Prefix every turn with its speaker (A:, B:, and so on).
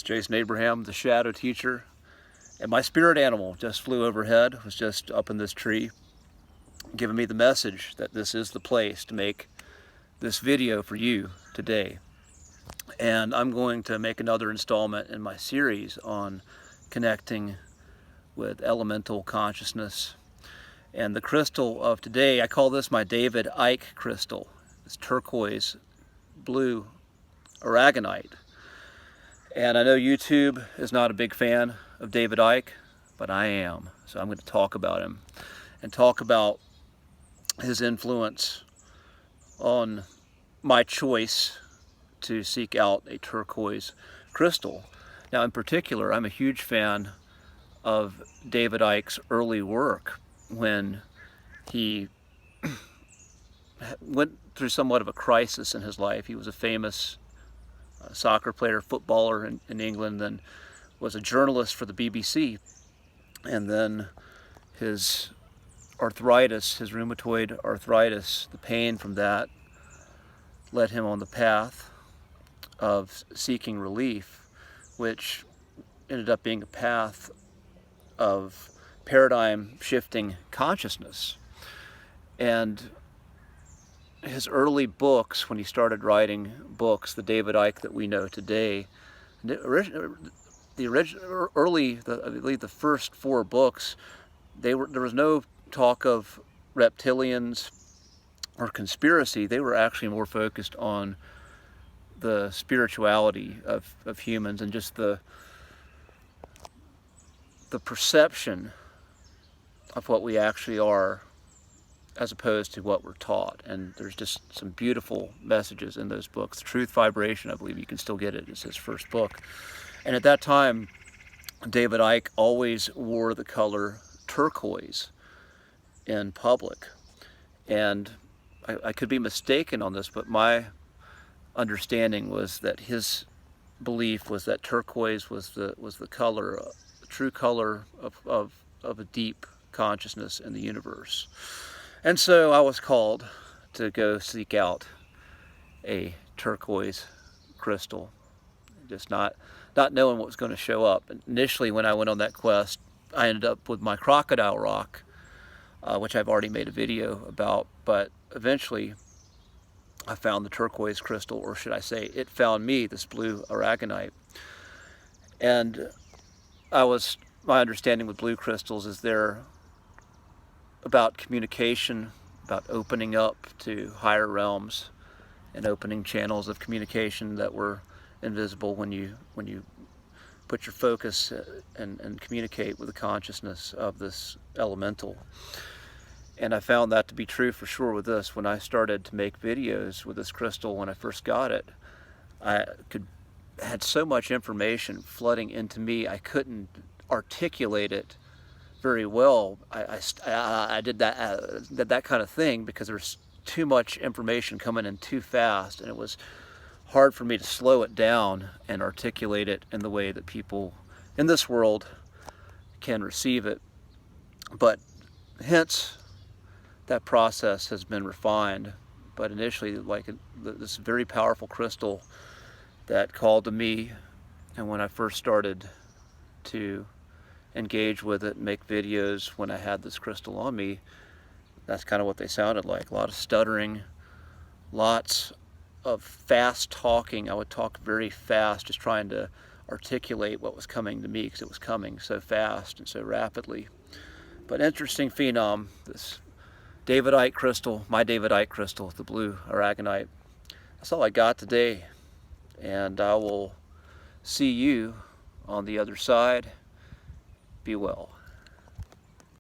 A: Jason Abraham, the Shadow Teacher, and my spirit animal just flew overhead, was just up in this tree, giving me the message that this is the place to make this video for you today. And I'm going to make another installment in my series on connecting with elemental consciousness. And the crystal of today, I call this my David Icke crystal. It's turquoise blue aragonite. And I know YouTube is not a big fan of David Icke, but I am. So I'm going to talk about him and talk about his influence on my choice to seek out a turquoise crystal. Now, in particular, I'm a huge fan of David Icke's early work when he went through somewhat of a crisis in his life. He was a famous soccer player, footballer in England, then was a journalist for the BBC, and then his arthritis, his rheumatoid arthritis, the pain from that led him on the path of seeking relief, which ended up being a path of paradigm shifting consciousness. And his early books, when he started writing books, the David Icke that we know today, I believe the first 4 books, there was no talk of reptilians or conspiracy. They were actually more focused on the spirituality of humans and just the perception of what we actually are, as opposed to what we're taught. And there's just some beautiful messages in those books. Truth Vibration, I believe you can still get it. It's his first book. And at that time, David Icke always wore the color turquoise in public. And I could be mistaken on this, but my understanding was that his belief was that turquoise was the color, the true color of a deep consciousness in the universe. And so I was called to go seek out a turquoise crystal, just not knowing what was going to show up. Initially, when I went on that quest, I ended up with my crocodile rock, which I've already made a video about, but eventually I found the turquoise crystal, or should I say, it found me, this blue aragonite. And my understanding with blue crystals is they're about communication, about opening up to higher realms and opening channels of communication that were invisible when you put your focus and communicate with the consciousness of this elemental. And I found that to be true for sure with this. When I started to make videos with this crystal, when I first got it, I had so much information flooding into me, I couldn't articulate it very well. I did that kind of thing because there was too much information coming in too fast, and it was hard for me to slow it down and articulate it in the way that people in this world can receive it. But hence, that process has been refined. But initially, like this very powerful crystal that called to me, and when I first started to engage with it and make videos when I had this crystal on me, that's kind of what they sounded like. A lot of stuttering, lots of fast talking. I would talk very fast, just trying to articulate what was coming to me, because it was coming so fast and so rapidly. But interesting phenom, this David Icke crystal, my David Icke crystal, the blue aragonite. That's all I got today, and I will see you on the other side. Be well.